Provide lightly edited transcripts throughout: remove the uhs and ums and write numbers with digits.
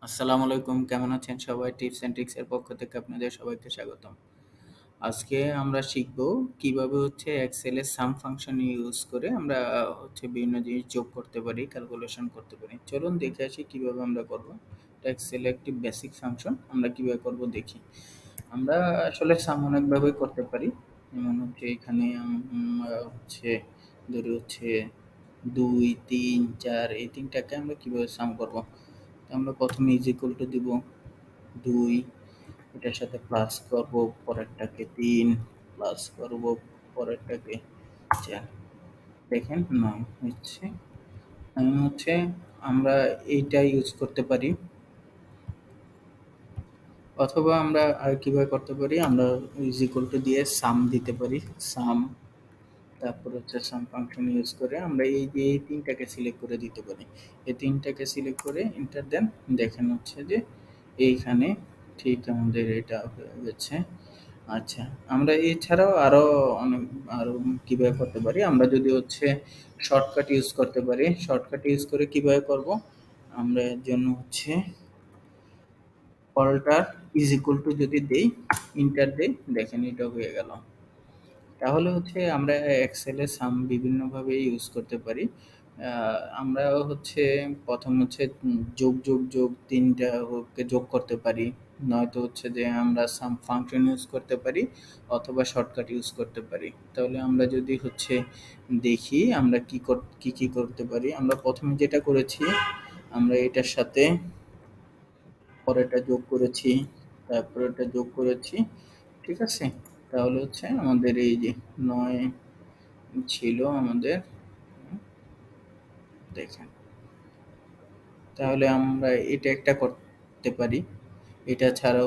আসসালামু আলাইকুম, কেমন আছেন সবাই? টিপস অ্যান্ড ট্রিক্স এর পক্ষ থেকে আপনাদের সবাইকে স্বাগতম। আজকে আমরা শিখব কিভাবে এক্সেলে সাম ফাংশন ইউজ করে আমরা বিভিন্ন জিনিস যোগ করতে পারি, ক্যালকুলেশন করতে পারি। চলুন দেখে আসি কিভাবে আমরা করব। এটা এক্সেলে একটি বেসিক ফাংশন। আমরা কিভাবে করব দেখি। আমরা আসলে সাম অনেকভাবেই করতে পারি। যেমন এখানে ধরি ২, ৩, ৪ এই ৩ টাকে আমরা কিভাবে সাম করব। তো আমরা প্রথমে ইজ ইকুয়াল টু দিব ২, এটার সাথে প্লাস করব, পরেরটাকে ৩ প্লাস করব, পরেরটাকে ৪। দেখেন ৯ হচ্ছে। এখন আমরা এইটা ইউজ করতে পারি, অথবা আমরা আর কিভাবে করতে পারি, আমরা ইজ ইকুয়াল টু দিয়ে সাম দিতে পারি। সাম, তারপর সাম ফাংশন ইউজ করে আমরা এই ৩টাকে সিলেক্ট করে দিতে পারি। এই ৩টাকে সিলেক্ট করে এন্টার দেন। দেখেন যে এইখানে ঠিক আমাদের এটা হয়ে গেছে। আচ্ছা, আমরা এছাড়াও অনেক আরো কিভাবে করতে পারি, আমরা যদি শর্টকাট ইউজ করতে পারি। শর্টকাট ইউজ করে কিভাবে করব, আমরা এর জন্য অল্টার ইজ ইকুয়াল টু যদি দেই, এন্টার দেই, দেখেন এটা হয়ে গেল। তাহলে আমরা এক্সেলে সাম বিভিন্নভাবে ইউজ করতে পারি। আমরা ১ম যোগ ৩টা কে যোগ করতে পারি। নয়তো যে আমরা সাম ফাংশন ইউজ করতে পারি, অথবা শর্টকাট ইউজ করতে পারি। তাহলে আমরা যদি দেখি আমরা কি করতে পারি। আমরা ১ম যেটা করেছি, আমরা এটার সাথে পরেরটা যোগ করেছি, তারপরে এটা যোগ করেছি। ঠিক আছে? তাহলে আমাদের এই যে ৯ ছিল আমাদের, দেখেন। তাহলে আমরা এটা একটা করতে পারি। এটা ছাড়া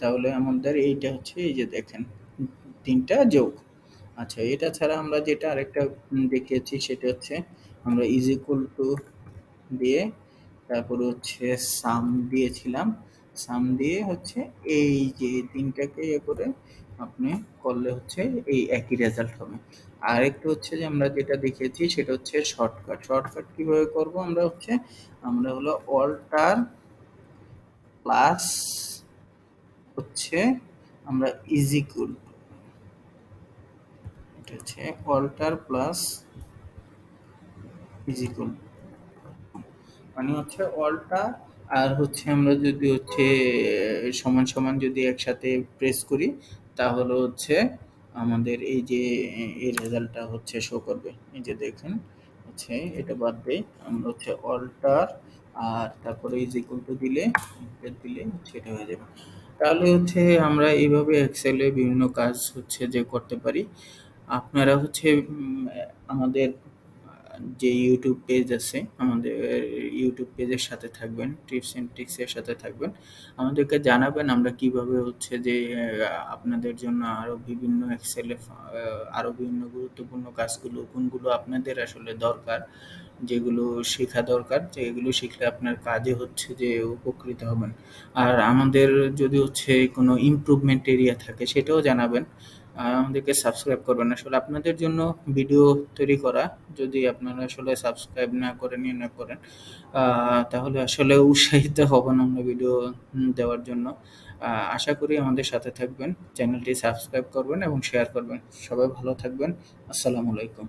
তাহলে আমাদের এইটা এই যে দেখেন ৩টা যোগ। আচ্ছা, এটা ছাড়া আমরা যেটা আরেকটা দেখিয়েছি, সেটা আমরা ইজ ইকুয়াল টু দিয়ে তারপরে সাম দিয়েছিলাম। সাম দিয়ে এই যে ৩টাকে ইয়ে করে আপনি করলে এই একই রেজাল্ট হবে। আরেকটা যে আমরা যেটা দেখিয়েছি সেটা শর্টকাট। শর্টকাট কিভাবে করব, আমরা অল্টার প্লাস আমরা ইজ ইকুয়াল, এটা অল্টার প্লাস ইজ ইকুয়াল, মানে অলটা আর আমরা যদি সমান সমান যদি একসাথে প্রেস করি, তাহলে আমাদের এই যে এই রেজাল্টটা শো করবে। এই যে দেখেন এটা বাদ দেই, আমরা অলটার আর তারপরে ইজ ইকুয়াল টু দিলে, দিলে সেটা হয়ে যাবে। তাহলে আমরা এইভাবে এক্সেলে বিভিন্ন কাজ যে করতে পারি। আপনারা আমাদের যে ইউটিউব পেজ আছে, আমাদের ইউটিউব পেজের সাথে থাকবেন, টিপস অ্যান্ড ট্রিক্স এর সাথে থাকবেন। আমাদেরকে জানাবেন আমরা কিভাবে আপনাদের জন্য আরো বিভিন্ন এক্সেলে আরো বিভিন্ন গুরুত্বপূর্ণ কাজগুলো কোনগুলো আপনাদের আসলে দরকার, যেগুলো শেখা দরকার, যেগুলো শিখলে আপনার কাজে যে উপকৃত হবেন। আর আমাদের যদি কোনো ইমপ্রুভমেন্ট এরিয়া থাকে, সেটাও জানাবেন। আমাদেরকে সাবস্ক্রাইব করবেন। আসলে আপনাদের জন্য ভিডিও তৈরি করা, যদি আপনারা আসলে সাবস্ক্রাইব না করেন, তাহলে আসলে উৎসাহিত হব না আমরা ভিডিও দেওয়ার জন্য। আশা করি আমাদের সাথে থাকবেন, চ্যানেলটি সাবস্ক্রাইব করবেন এবং শেয়ার করবেন। সবাই ভালো থাকবেন। আসসালামু আলাইকুম।